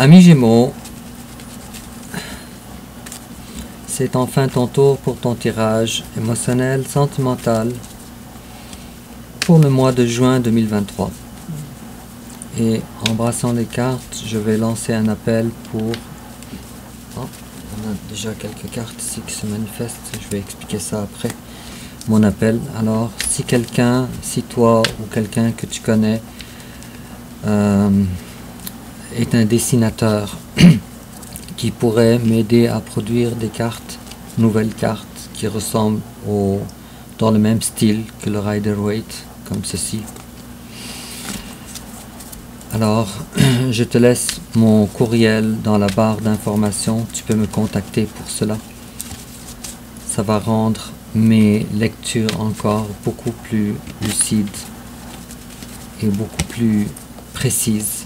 Ami Gémeaux, c'est enfin ton tour pour ton tirage émotionnel, sentimental pour le mois de juin 2023. Et embrassant les cartes, je vais lancer un appel pour... Oh, on a déjà quelques cartes ici qui se manifestent, je vais expliquer ça après mon appel. Alors, si quelqu'un, si toi ou quelqu'un que tu connais est un dessinateur qui pourrait m'aider à produire des cartes, nouvelles cartes qui ressemblent dans le même style que le Rider-Waite, comme ceci. Alors, je te laisse mon courriel dans la barre d'informations, tu peux me contacter pour cela. Ça va rendre mes lectures encore beaucoup plus lucides et beaucoup plus précises.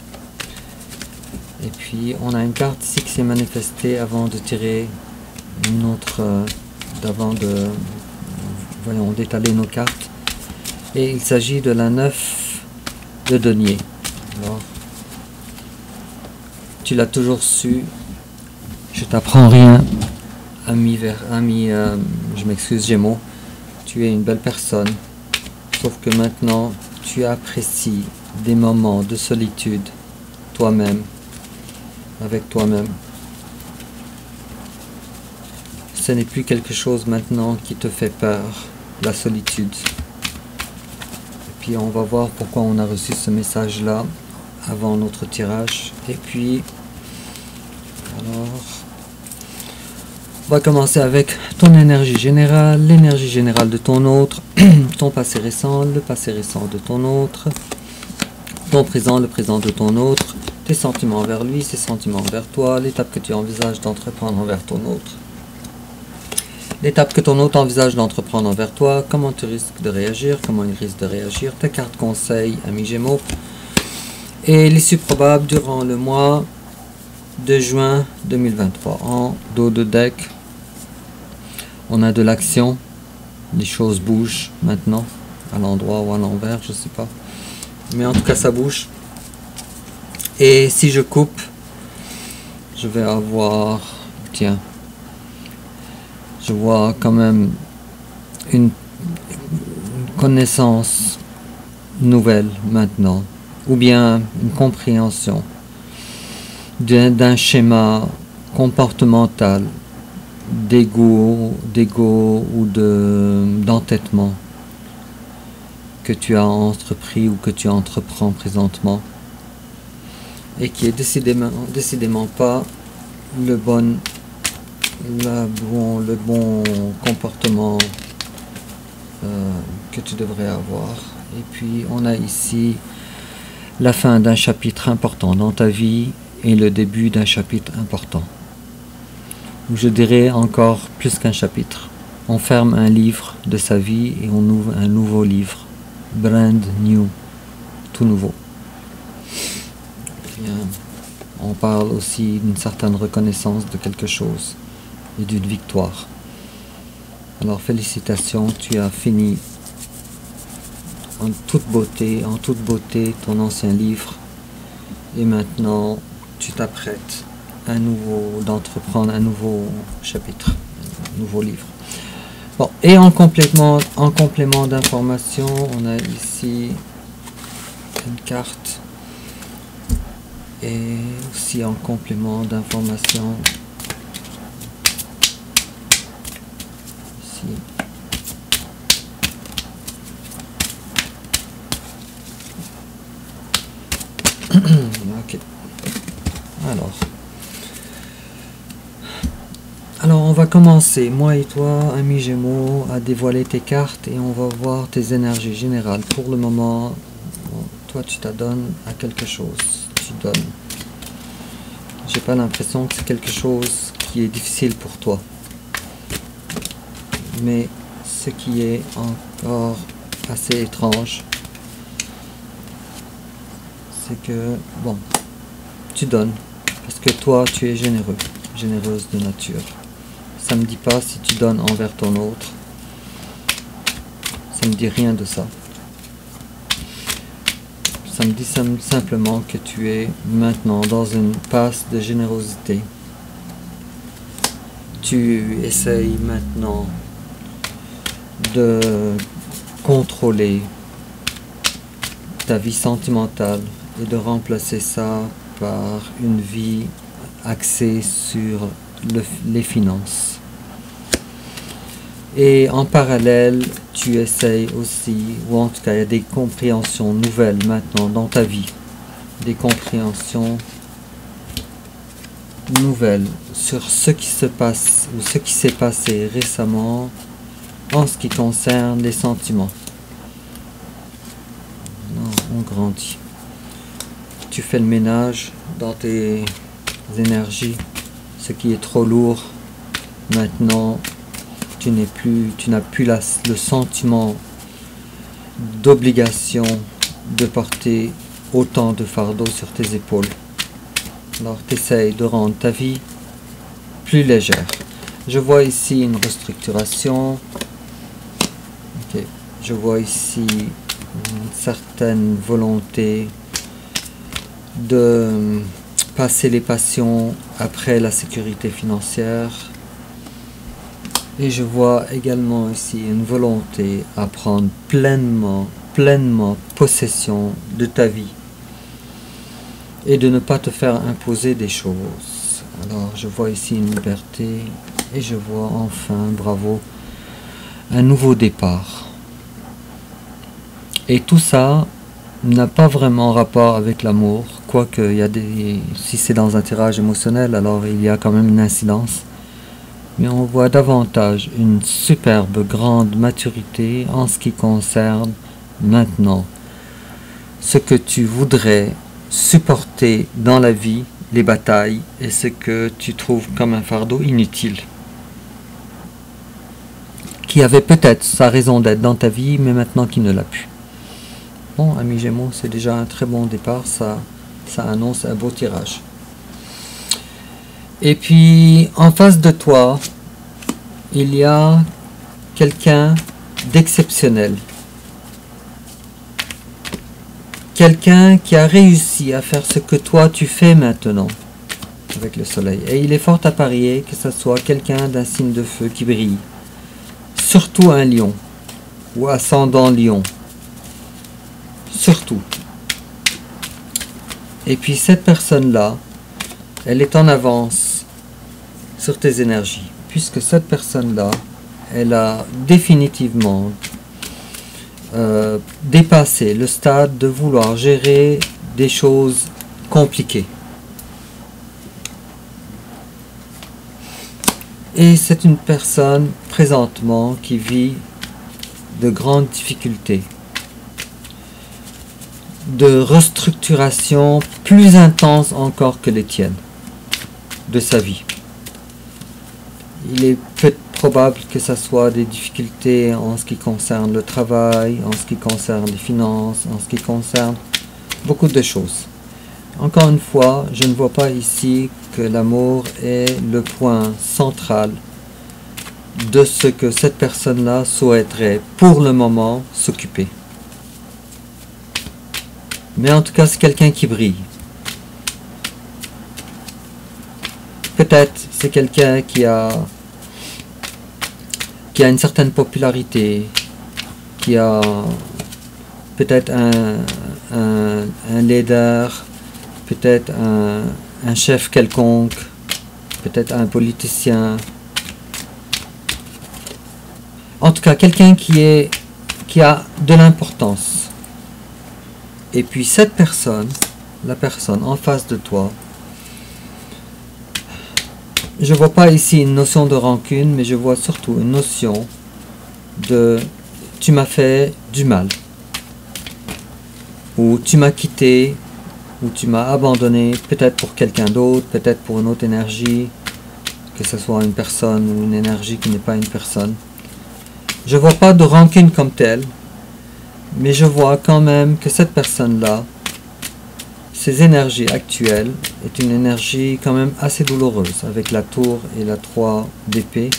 Et puis on a une carte ici qui s'est manifestée avant de tirer une autre, voyons, d'étaler nos cartes. Et il s'agit de la 9 de denier. Alors, tu l'as toujours su, je t'apprends rien, je m'excuse Gémeaux, tu es une belle personne, sauf que maintenant tu apprécies des moments de solitude, toi-même, avec toi-même. Ce n'est plus quelque chose maintenant qui te fait peur, la solitude. Et puis on va voir pourquoi on a reçu ce message-là avant notre tirage. Et puis, alors, on va commencer avec ton énergie générale, l'énergie générale de ton autre, ton passé récent, le passé récent de ton autre, ton présent, le présent de ton autre, tes sentiments envers lui, ses sentiments envers toi, l'étape que tu envisages d'entreprendre envers ton autre, l'étape que ton autre envisage d'entreprendre envers toi, comment tu risques de réagir, comment il risque de réagir, tes cartes conseils, ami Gémeaux, et l'issue probable durant le mois de juin 2023. En dos de deck, on a de l'action, les choses bougent maintenant, à l'endroit ou à l'envers, je sais pas. Mais en tout cas, ça bouge. Et si je coupe, je vais avoir... Tiens. Je vois quand même une connaissance nouvelle maintenant. Ou bien une compréhension d'un schéma comportemental, d'ego ou d'entêtement que tu as entrepris ou que tu entreprends présentement et qui est décidément pas le bon comportement que tu devrais avoir. Et puis on a ici la fin d'un chapitre important dans ta vie et le début d'un chapitre important. Ou je dirais encore plus qu'un chapitre. On ferme un livre de sa vie et on ouvre un nouveau livre. Brand new. Tout nouveau. Bien. On parle aussi d'une certaine reconnaissance de quelque chose et d'une victoire. Alors félicitations, tu as fini en toute beauté ton ancien livre et maintenant tu t'apprêtes d'entreprendre un nouveau chapitre, un nouveau livre. Bon, et en complément d'information, on a ici une carte et aussi en complément d'information ici. Ok. Alors on va commencer, moi et toi, ami Gémeaux, à dévoiler tes cartes et on va voir tes énergies générales. Pour le moment, bon, toi tu t'adonnes à quelque chose, tu donnes. J'ai pas l'impression que c'est quelque chose qui est difficile pour toi. Mais ce qui est encore assez étrange, c'est que, bon, tu donnes, parce que toi, tu es généreux, généreuse de nature. Ça me dit pas si tu donnes envers ton autre. Ça me dit rien de ça. Ça me dit simplement que tu es maintenant dans une passe de générosité. Tu essayes maintenant de contrôler ta vie sentimentale et de remplacer ça par une vie axée sur les finances. Et en parallèle, tu essayes aussi, ou en tout cas il y a des compréhensions nouvelles maintenant dans ta vie, des compréhensions nouvelles sur ce qui se passe ou ce qui s'est passé récemment en ce qui concerne les sentiments. On grandit. Tu fais le ménage dans tes énergies, ce qui est trop lourd. Maintenant, tu n'as plus le sentiment d'obligation de porter autant de fardeau sur tes épaules. Alors, tu essayes de rendre ta vie plus légère. Je vois ici une restructuration. Okay. Je vois ici une certaine volonté de passer les passions après la sécurité financière. Et je vois également ici une volonté à prendre pleinement possession de ta vie et de ne pas te faire imposer des choses. Alors je vois ici une liberté et je vois enfin, bravo, un nouveau départ. Et tout ça n'a pas vraiment rapport avec l'amour, quoique si c'est dans un tirage émotionnel, alors il y a quand même une incidence. Mais on voit davantage une superbe grande maturité en ce qui concerne maintenant ce que tu voudrais supporter dans la vie, les batailles, et ce que tu trouves comme un fardeau inutile, qui avait peut-être sa raison d'être dans ta vie, mais maintenant qui ne l'a plus. Bon, amis Gémeaux, c'est déjà un très bon départ, ça annonce un beau tirage. Et puis, en face de toi, il y a quelqu'un d'exceptionnel. Quelqu'un qui a réussi à faire ce que toi tu fais maintenant, avec le soleil. Et il est fort à parier que ce soit quelqu'un d'un signe de feu qui brille. Surtout un lion, ou ascendant lion. Surtout. Et puis cette personne-là, elle est en avance sur tes énergies, puisque cette personne-là, elle a définitivement dépassé le stade de vouloir gérer des choses compliquées. Et c'est une personne présentement qui vit de grandes difficultés, de restructuration plus intense encore que les tiennes de sa vie. Il est peu probable que ce soit des difficultés en ce qui concerne le travail, en ce qui concerne les finances, en ce qui concerne beaucoup de choses. Encore une fois, je ne vois pas ici que l'amour est le point central de ce que cette personne-là souhaiterait pour le moment s'occuper. Mais en tout cas, c'est quelqu'un qui brille. Peut-être c'est quelqu'un qui a une certaine popularité, qui a peut-être un leader, peut-être un chef quelconque, peut-être un politicien. En tout cas, quelqu'un qui a de l'importance. Et puis cette personne, la personne en face de toi, je vois pas ici une notion de rancune, mais je vois surtout une notion de tu m'as fait du mal, ou tu m'as quitté, ou tu m'as abandonné, peut-être pour quelqu'un d'autre, peut-être pour une autre énergie, que ce soit une personne ou une énergie qui n'est pas une personne. Je vois pas de rancune comme telle, mais je vois quand même que cette personne-là, ses énergies actuelles, est une énergie quand même assez douloureuse, avec la tour et la 3 d'épée.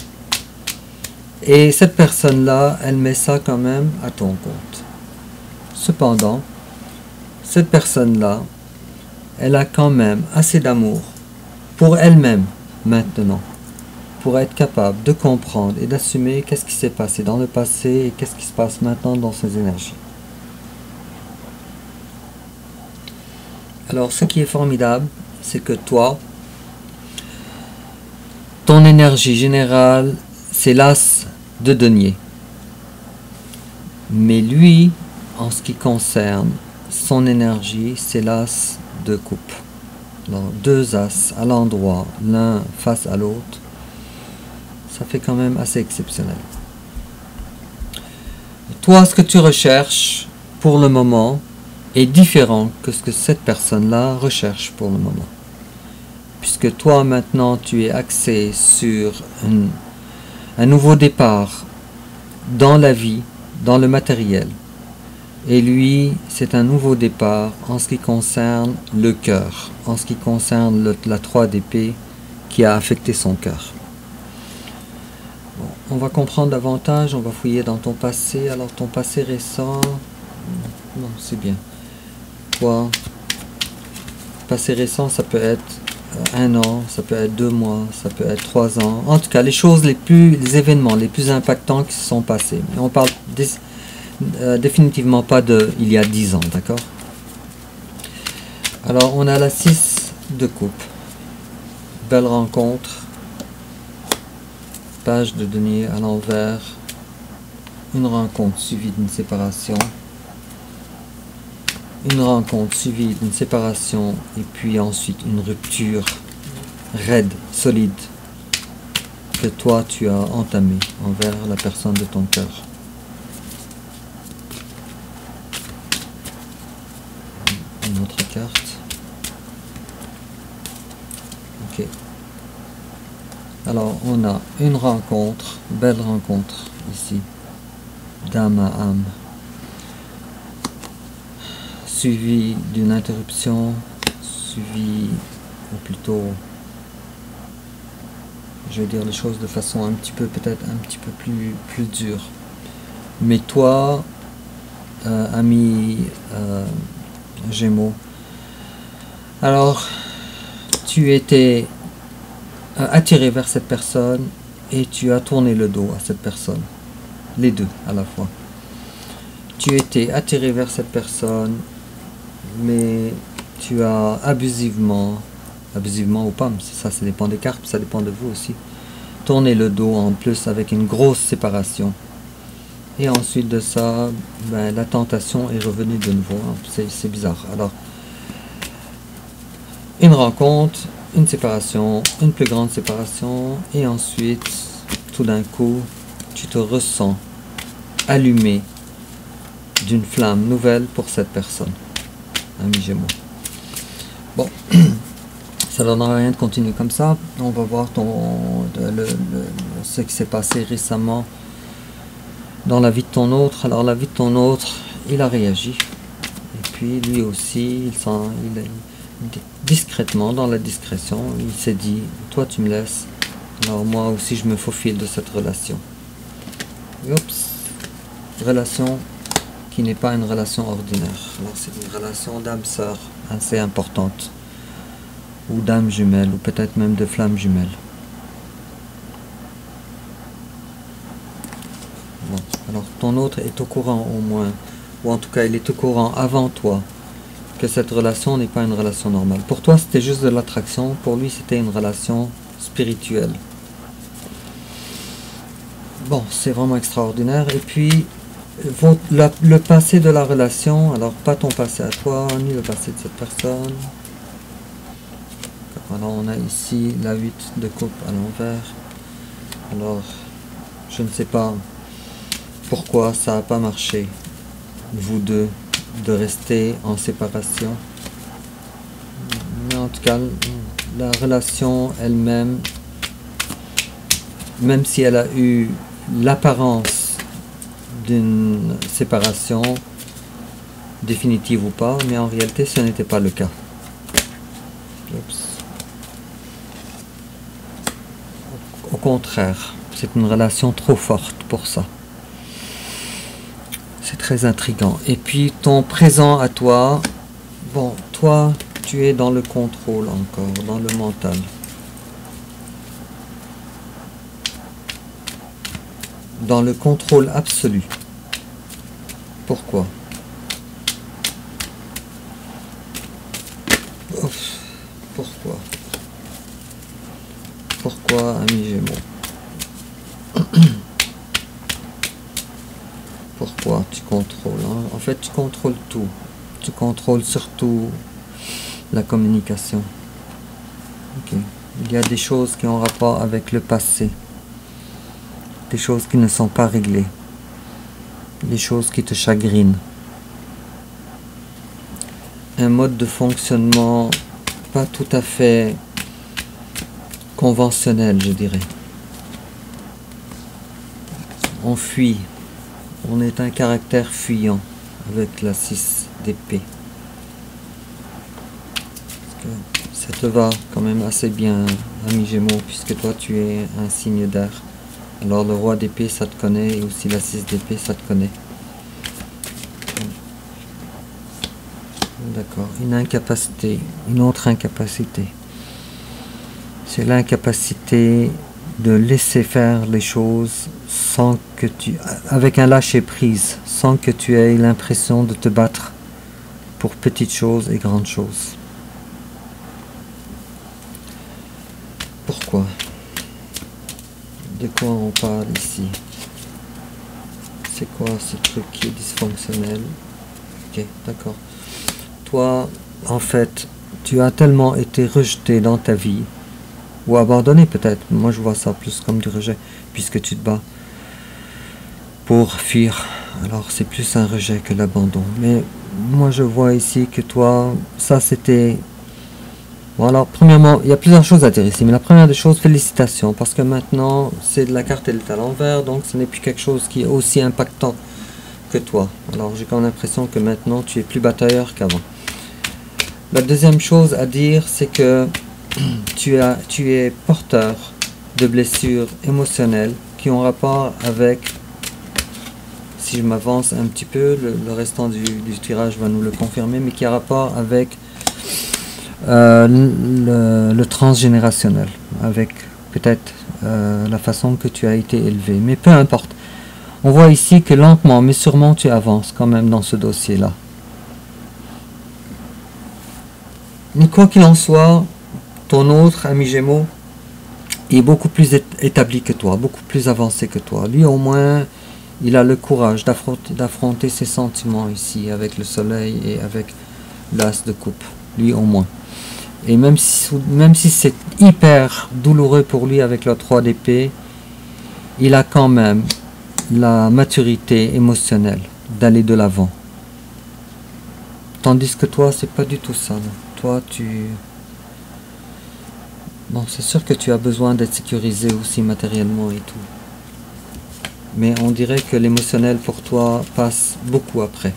Et cette personne-là, elle met ça quand même à ton compte. Cependant, cette personne-là, elle a quand même assez d'amour pour elle-même maintenant, pour être capable de comprendre et d'assumer qu'est-ce qui s'est passé dans le passé et qu'est-ce qui se passe maintenant dans ses énergies. Alors, ce qui est formidable, c'est que toi, ton énergie générale, c'est l'as de denier. Mais lui, en ce qui concerne son énergie, c'est l'as de coupe. Alors, deux as à l'endroit, l'un face à l'autre, ça fait quand même assez exceptionnel. Toi, ce que tu recherches pour le moment est différent que ce que cette personne-là recherche pour le moment. Puisque toi, maintenant, tu es axé sur un nouveau départ dans la vie, dans le matériel. Et lui, c'est un nouveau départ en ce qui concerne le cœur, en ce qui concerne la 3 d'épée qui a affecté son cœur. Bon, on va comprendre davantage, on va fouiller dans ton passé. Alors ton passé récent, non, c'est bien. Toi, passé récent, ça peut être 1 an, ça peut être 2 mois, ça peut être 3 ans. En tout cas, les événements les plus impactants qui se sont passés. Mais on parle définitivement pas de il y a 10 ans, d'accord? Alors, on a la 6 de coupe. Belle rencontre. Page de denier à l'envers. Une rencontre suivie d'une séparation. Une rencontre suivie d'une séparation et puis ensuite une rupture raide, solide que toi tu as entamée envers la personne de ton cœur. Une autre carte. Ok. Alors on a une rencontre, belle rencontre ici, d'âme à âme. Suivi d'une interruption, suivi, ou plutôt, je vais dire les choses de façon un petit peu, peut-être un petit peu plus dure. Mais toi, ami Gémeaux, alors, tu étais attiré vers cette personne et tu as tourné le dos à cette personne, les deux à la fois. Tu étais attiré vers cette personne, mais tu as abusivement ou pas, ça dépend des cartes, ça dépend de vous aussi, tourné le dos en plus avec une grosse séparation. Et ensuite de ça, ben, la tentation est revenue de nouveau. C'est bizarre. Alors, une rencontre, une séparation, une plus grande séparation, et ensuite, tout d'un coup, tu te ressens allumé d'une flamme nouvelle pour cette personne. Ami Gémeaux. Bon, ça ne donnera rien de continuer comme ça. On va voir ce qui s'est passé récemment dans la vie de ton autre. Alors la vie de ton autre, il a réagi. Et puis lui aussi, discrètement, dans la discrétion, il s'est dit, toi tu me laisses, alors moi aussi je me faufile de cette relation. Oups, relation qui n'est pas une relation ordinaire. Alors c'est une relation d'âme sœur assez importante, ou d'âme jumelle, ou peut-être même de flamme jumelle. Bon, alors ton autre est au courant au moins, ou en tout cas il est au courant avant toi, que cette relation n'est pas une relation normale. Pour toi c'était juste de l'attraction, pour lui c'était une relation spirituelle. Bon, c'est vraiment extraordinaire. Et puis le passé de la relation, alors pas ton passé à toi, ni le passé de cette personne. Alors on a ici la 8 de coupe à l'envers. Alors, je ne sais pas pourquoi ça n'a pas marché, vous deux, de rester en séparation. Mais en tout cas, la relation elle-même, même si elle a eu l'apparence d'une séparation définitive ou pas, mais en réalité ce n'était pas le cas. Oups. Au contraire, c'est une relation trop forte pour ça. C'est très intriguant. Et puis ton présent à toi, Bon, toi, tu es dans le contrôle encore, dans le mental. Dans le contrôle absolu. Pourquoi? Ouf, pourquoi? Pourquoi, ami Gémeaux? Pourquoi tu contrôles, hein? En fait, tu contrôles tout. Tu contrôles surtout la communication. Okay. Il y a des choses qui ont rapport avec le passé. Des choses qui ne sont pas réglées. Des choses qui te chagrinent. Un mode de fonctionnement pas tout à fait conventionnel, je dirais. On fuit. On est un caractère fuyant avec la 6 d'épée. Ça te va quand même assez bien, ami Gémeaux, puisque toi tu es un signe d'air. Alors le roi d'épée ça te connaît, et aussi la 6 d'épée ça te connaît. D'accord, une incapacité, une autre incapacité. C'est l'incapacité de laisser faire les choses sans que tu, avec un lâcher prise, sans que tu aies l'impression de te battre pour petites choses et grandes choses. Pourquoi? De quoi on parle ici? C'est quoi ce truc qui est dysfonctionnel? Ok, d'accord. Toi, en fait, tu as tellement été rejeté dans ta vie, ou abandonné peut-être. Moi, je vois ça plus comme du rejet, puisque tu te bats pour fuir. Alors, c'est plus un rejet que l'abandon. Mais moi, je vois ici que toi, ça c'était... Bon, alors, premièrement, il y a plusieurs choses à dire ici. Mais la première des choses, félicitations, parce que maintenant, c'est de la carte elle est à l'envers, donc ce n'est plus quelque chose qui est aussi impactant que toi. Alors, j'ai quand même l'impression que maintenant, tu es plus batailleur qu'avant. La deuxième chose à dire, c'est que tu es porteur de blessures émotionnelles qui ont rapport avec, si je m'avance un petit peu, le restant du tirage va nous le confirmer, mais qui a rapport avec le transgénérationnel, avec peut-être la façon que tu as été élevé. Mais peu importe. On voit ici que lentement, mais sûrement, tu avances quand même dans ce dossier-là. Mais quoi qu'il en soit, ton autre ami Gémeaux est beaucoup plus établi que toi, beaucoup plus avancé que toi. Lui, au moins, il a le courage d'affronter ses sentiments ici, avec le soleil et avec l'as de coupe. Lui, au moins. Et même si c'est hyper douloureux pour lui avec le 3 d'épée, il a quand même la maturité émotionnelle d'aller de l'avant. Tandis que toi, c'est pas du tout ça. Toi, bon, c'est sûr que tu as besoin d'être sécurisé aussi matériellement et tout. Mais on dirait que l'émotionnel pour toi passe beaucoup après.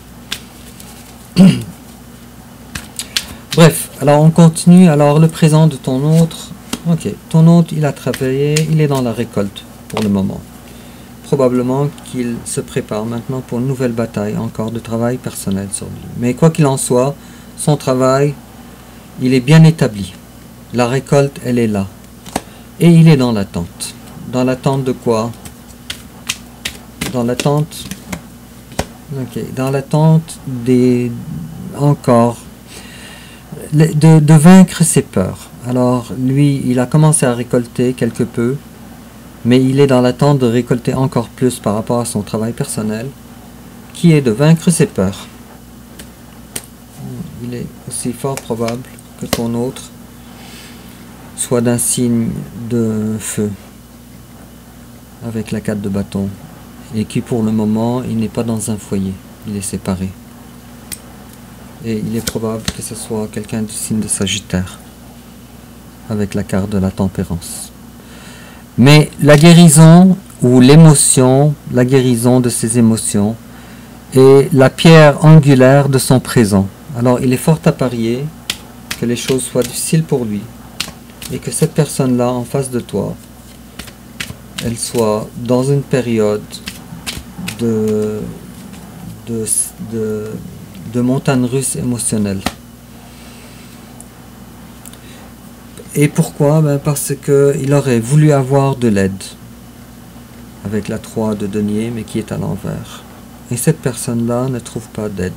Bref, alors on continue. Alors le présent de ton autre. Ok, ton autre, il a travaillé, il est dans la récolte pour le moment. Probablement qu'il se prépare maintenant pour une nouvelle bataille, encore de travail personnel sur lui. Mais quoi qu'il en soit, son travail, il est bien établi. La récolte, elle est là. Et il est dans l'attente. Dans l'attente de quoi? Dans l'attente... Ok, dans l'attente des... Encore... De vaincre ses peurs. Alors, lui, il a commencé à récolter quelque peu, mais il est dans l'attente de récolter encore plus par rapport à son travail personnel, qui est de vaincre ses peurs. Il est aussi fort probable que ton autre soit d'un signe de feu, avec la 4 de bâton, et qui pour le moment, il n'est pas dans un foyer, il est séparé. Et il est probable que ce soit quelqu'un du signe de Sagittaire, avec la carte de la tempérance. Mais la guérison, ou l'émotion, la guérison de ses émotions, est la pierre angulaire de son présent. Alors il est fort à parier que les choses soient difficiles pour lui, et que cette personne-là, en face de toi, elle soit dans une période de montagne russe émotionnelle. Et pourquoi? Ben parce qu'il aurait voulu avoir de l'aide avec la 3 de denier, mais qui est à l'envers. Et cette personne-là ne trouve pas d'aide.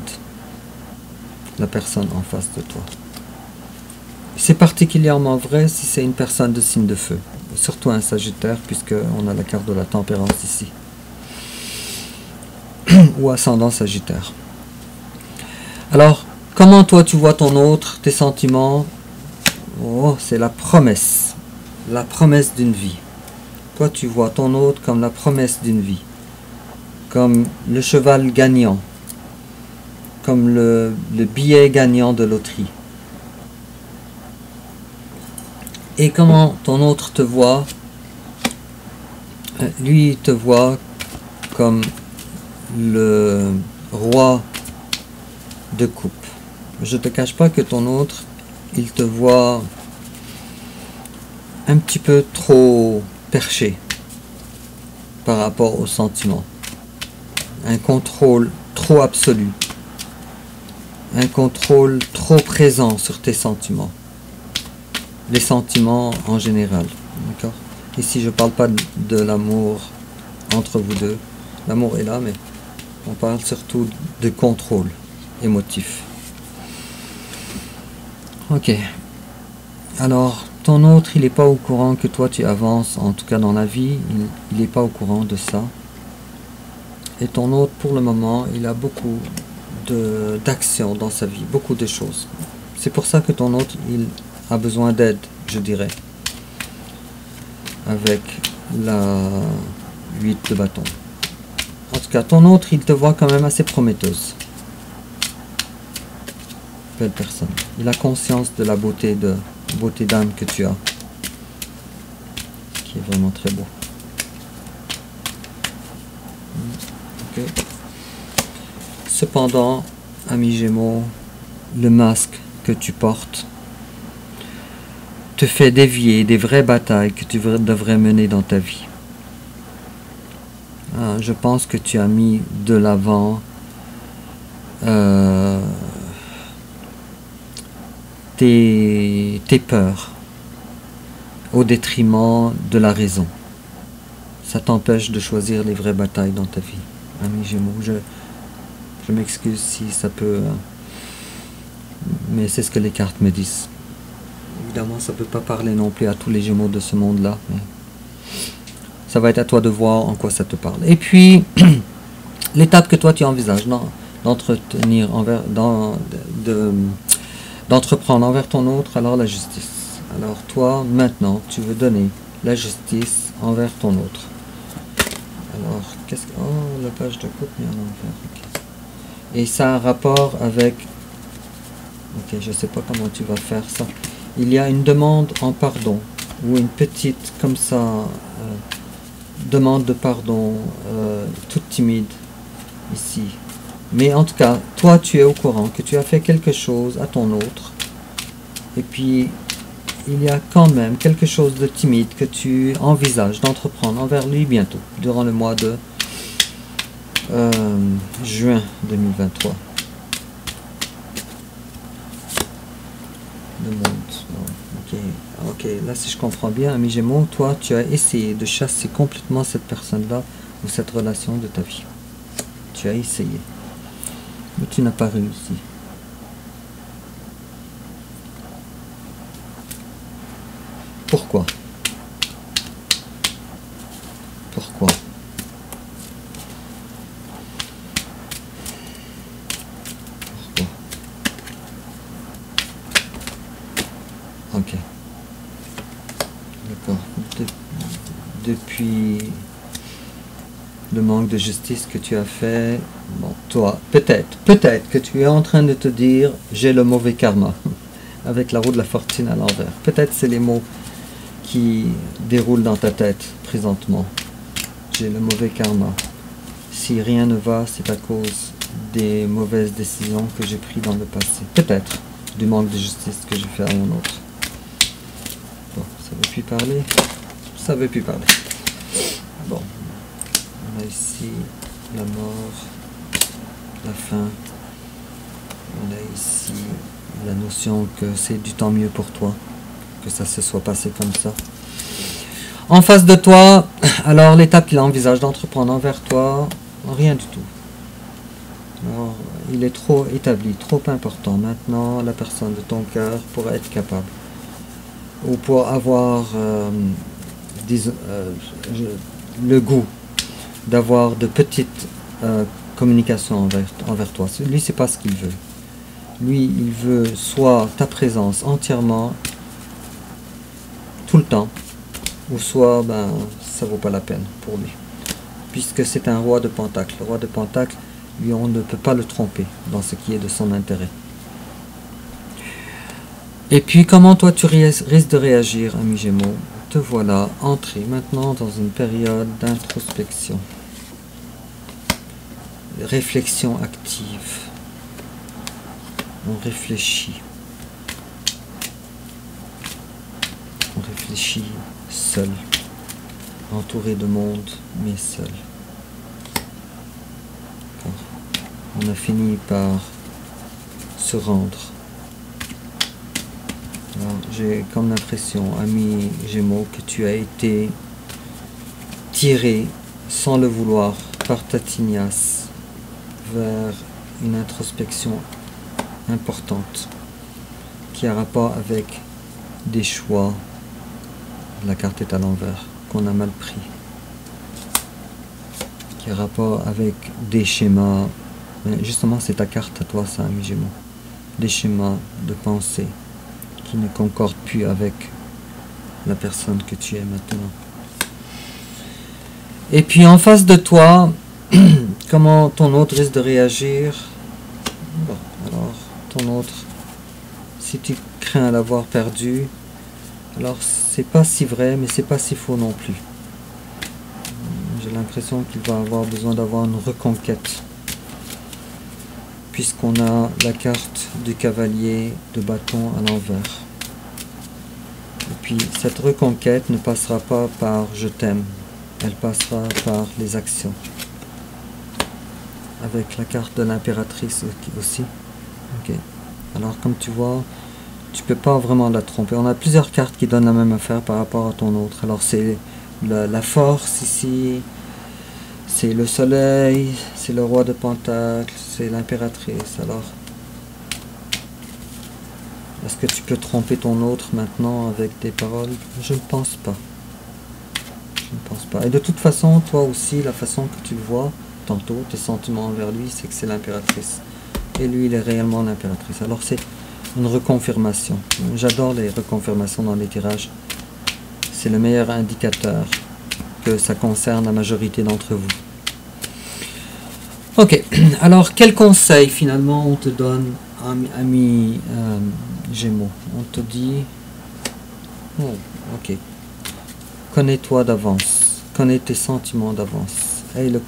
La personne en face de toi. C'est particulièrement vrai si c'est une personne de signe de feu. Surtout un Sagittaire, puisqu'on a la carte de la tempérance ici. Ou ascendant Sagittaire. Alors, comment toi tu vois ton autre, tes sentiments? Oh, c'est la promesse d'une vie. Toi tu vois ton autre comme la promesse d'une vie, comme le cheval gagnant, comme le billet gagnant de loterie. Et comment ton autre te voit? Lui il te voit comme le roi de coupe. Je te cache pas que ton autre, il te voit un petit peu trop perché par rapport aux sentiments. Un contrôle trop absolu. Un contrôle trop présent sur tes sentiments. Les sentiments en général. D'accord? Ici, je ne parle pas de l'amour entre vous deux. L'amour est là, mais on parle surtout de contrôle émotif. Ok. Alors, ton autre, il n'est pas au courant que toi, tu avances, en tout cas dans la vie. Il n'est pas au courant de ça. Et ton autre, pour le moment, il a beaucoup d'actions dans sa vie, beaucoup de choses. C'est pour ça que ton autre, il a besoin d'aide, je dirais. Avec la 8 de bâton. En tout cas, ton autre, il te voit quand même assez prometteuse. Belle personne. Il a conscience de la beauté d'âme que tu as. Qui est vraiment très beau. Ok. Cependant, ami Gémeaux, le masque que tu portes te fait dévier des vraies batailles que tu devrais mener dans ta vie. Je pense que tu as mis de l'avant tes peurs au détriment de la raison. Ça t'empêche de choisir les vraies batailles dans ta vie, ami Gémeaux. Je m'excuse si ça peut... mais c'est ce que les cartes me disent. Évidemment, ça ne peut pas parler non plus à tous les Gémeaux de ce monde-là. Mais ça va être à toi de voir en quoi ça te parle. Et puis, l'étape que toi tu envisages d'entretenir d'entreprendre envers ton autre, alors la justice. Alors toi, maintenant, tu veux donner la justice envers ton autre. Alors, qu'est-ce que... Oh, la page de coupe mis en envers. Okay. Et ça a un rapport avec... Ok, je sais pas comment tu vas faire ça. Il y a une demande en pardon, ou une petite, comme ça, demande de pardon, toute timide, ici. Mais en tout cas, toi, tu es au courant que tu as fait quelque chose à ton autre. Et puis, il y a quand même quelque chose de timide que tu envisages d'entreprendre envers lui bientôt, durant le mois de juin 2023. Le monde. Ok, là si je comprends bien, ami Gémeaux, toi tu as essayé de chasser complètement cette personne-là ou cette relation de ta vie. Tu as essayé. Mais tu n'as pas réussi. Pourquoi? Pourquoi? Ok. D'accord. Depuis le manque de justice que tu as fait, bon, toi, peut-être que tu es en train de te dire, j'ai le mauvais karma, avec la roue de la fortune à l'envers. Peut-être c'est les mots qui déroulent dans ta tête présentement. J'ai le mauvais karma. Si rien ne va, c'est à cause des mauvaises décisions que j'ai prises dans le passé. Peut-être du manque de justice que j'ai fait à mon autre. Bon, ça veut plus parler. Ça veut plus parler. Bon. On a ici la mort, la fin. On a ici la notion que c'est du tant mieux pour toi. que ça se soit passé comme ça. En face de toi, alors l'étape qu'il envisage d'entreprendre envers toi, rien du tout. Alors, il est trop établi, trop important. Maintenant, la personne de ton cœur pourrait être capable, ou pour avoir le goût d'avoir de petites communications envers toi. Lui, c'est pas ce qu'il veut. Lui, il veut soit ta présence entièrement, tout le temps, ou soit ça vaut pas la peine pour lui, puisque c'est un roi de Pentacle. Le roi de Pentacle, lui, on ne peut pas le tromper dans ce qui est de son intérêt. Et puis, comment toi tu risques de réagir, ami Gémeaux? Te voilà entré maintenant dans une période d'introspection, réflexion active. On réfléchit. On réfléchit seul, entouré de monde, mais seul. On a fini par se rendre. J'ai comme l'impression, ami Gémeaux, que tu as été tiré sans le vouloir par ta tignasse vers une introspection importante qui a rapport avec des choix. La carte est à l'envers, qu'on a mal pris, qui a rapport avec des schémas. Justement, c'est ta carte à toi, ça, ami Gémeaux. Des schémas de pensée qui ne concordent plus avec la personne que tu es maintenant. Et puis en face de toi, comment ton autre risque de réagir? Bon, alors, ton autre, si tu crains l'avoir perdu, alors c'est pas si vrai, mais c'est pas si faux non plus. J'ai l'impression qu'il va avoir besoin d'avoir une reconquête, puisqu'on a la carte du cavalier de bâton à l'envers. Et puis cette reconquête ne passera pas par je t'aime, elle passera par les actions. Avec la carte de l'impératrice aussi. Ok. Alors comme tu vois, tu peux pas vraiment la tromper. On a plusieurs cartes qui donnent la même affaire par rapport à ton autre. Alors c'est la force ici, c'est le soleil, c'est le roi de Pentacle, c'est l'impératrice. Alors, est-ce que tu peux tromper ton autre maintenant avec tes paroles? Je ne pense pas. Je ne pense pas. Et de toute façon, toi aussi, la façon que tu le vois, tantôt, tes sentiments envers lui, c'est que c'est l'impératrice. Et lui, il est réellement l'impératrice. Alors c'est une reconfirmation. J'adore les reconfirmations dans les tirages. C'est le meilleur indicateur que ça concerne la majorité d'entre vous. Ok, alors quel conseil finalement on te donne, ami Gémeaux? On te dit, oh, ok, connais-toi d'avance, connais tes sentiments d'avance. Et le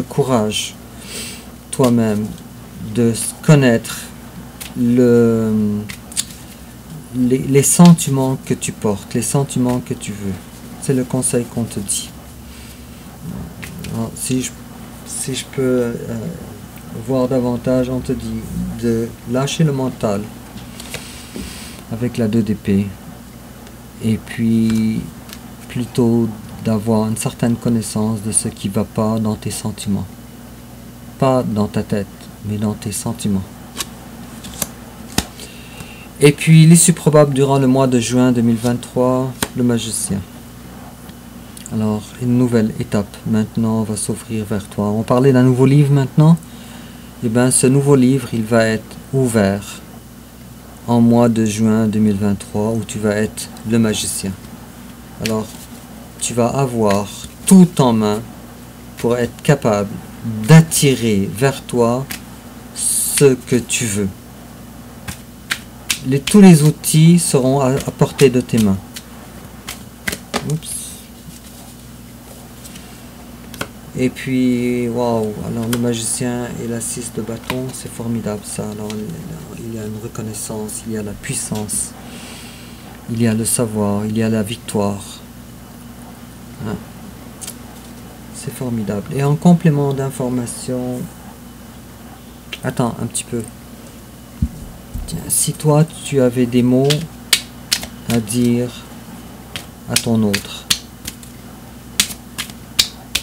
courage toi-même de connaître les sentiments que tu portes, les sentiments que tu veux. C'est le conseil qu'on te dit. Alors, si je peux voir davantage, on te dit de lâcher le mental avec la 2 d'épée et puis plutôt d'avoir une certaine connaissance de ce qui ne va pas dans tes sentiments. Pas dans ta tête, mais dans tes sentiments. Et puis l'issue probable durant le mois de juin 2023, le magicien. Alors, une nouvelle étape maintenant va s'ouvrir vers toi. On parlait d'un nouveau livre maintenant. Et bien, ce nouveau livre, il va être ouvert en mois de juin 2023, où tu vas être le magicien. Alors, tu vas avoir tout en main pour être capable d'attirer vers toi ce que tu veux. Tous les outils seront à portée de tes mains. Oups. Et puis, waouh, alors le magicien et la 6 de bâton, c'est formidable ça. Alors, il y a une reconnaissance, il y a la puissance, il y a le savoir, il y a la victoire. Hein. C'est formidable. Et en complément d'information, attends un petit peu. Tiens, si toi tu avais des mots à dire à ton autre,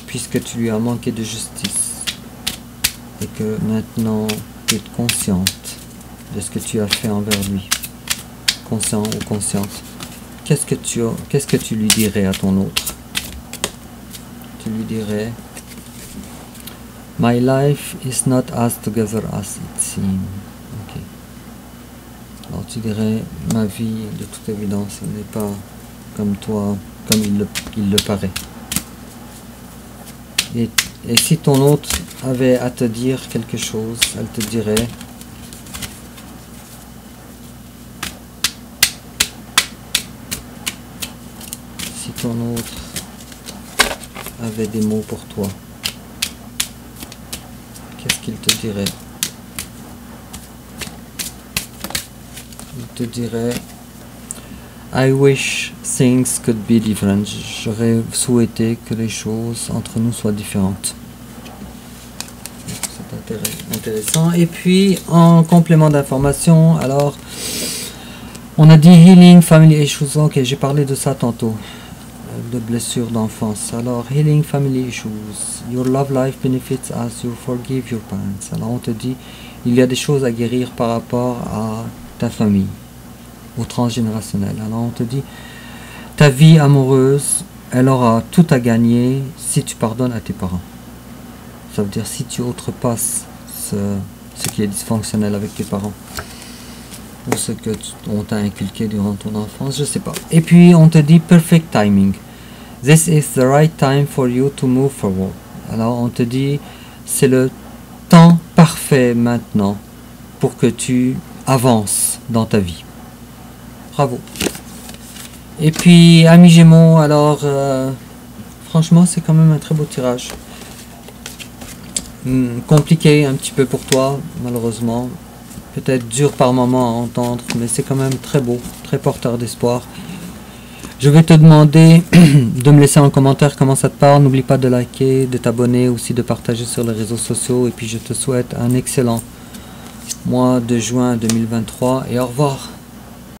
puisque tu lui as manqué de justice et que maintenant tu es consciente de ce que tu as fait envers lui, conscient ou consciente, qu'est-ce que tu lui dirais à ton autre? Tu lui dirais: My life is not as together as it seems. Okay. Alors tu dirais: ma vie, de toute évidence, n'est pas comme toi, comme il le paraît. Et si ton autre avait à te dire quelque chose, elle te dirait: si ton autre avait des mots pour toi, qu'est-ce qu'il te dirait? Il te dirait: I wish things could be different. J'aurais souhaité que les choses entre nous soient différentes. C'est intéressant. Et puis, en complément d'information, alors, on a dit healing family issues. Ok, j'ai parlé de ça tantôt, de blessures d'enfance. Alors, healing family issues. Your love life benefits as you forgive your parents. Alors, on te dit, il y a des choses à guérir par rapport à ta famille, au transgénérationnel. Alors on te dit, ta vie amoureuse, elle aura tout à gagner si tu pardonnes à tes parents. Ça veut dire si tu outrepasses ce qui est dysfonctionnel avec tes parents, ou ce que on t'a inculqué durant ton enfance, je sais pas. Et puis on te dit perfect timing. This is the right time for you to move forward. Alors on te dit, c'est le temps parfait maintenant pour que tu avances dans ta vie. Bravo. Et puis, amis Gémeaux, alors, franchement, c'est quand même un très beau tirage. Compliqué un petit peu pour toi, malheureusement. Peut-être dur par moment à entendre, mais c'est quand même très beau, très porteur d'espoir. Je vais te demander de me laisser en commentaire comment ça te parle. N'oublie pas de liker, de t'abonner, aussi de partager sur les réseaux sociaux. Et puis, je te souhaite un excellent mois de juin 2023 et au revoir.